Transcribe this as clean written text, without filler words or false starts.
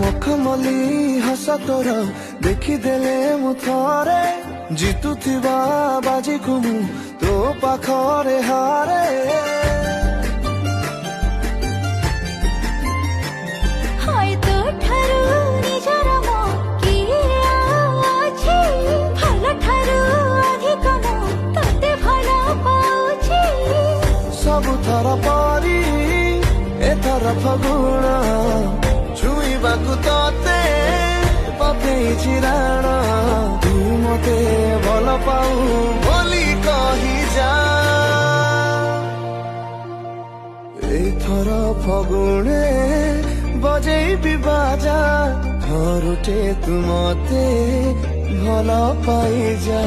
ମଖମଲି ହସ ତୋର ଦେଖିଦେଲେ ମୁଁ ଥରେ ଜିତୁଥିବା ବାଜିକୁ ମୁଁ ତୋ ପାଖରେ ହାରେ। ସବୁଥର ପରି ଏଥର ଫଗୁଣ ଛୁଇଁବାକୁ ତତେ ପକେଇଛି ରାଣ। ତୁ ମତେ ଭଲ ପାଉ ବୋଲି କହିଯା। ଏଥର ଫଗୁଣେ ବଜେଇବି ବାଜା ଥରୁଟେ ତୁ ମତେ ଭଲ ପାଇଯା।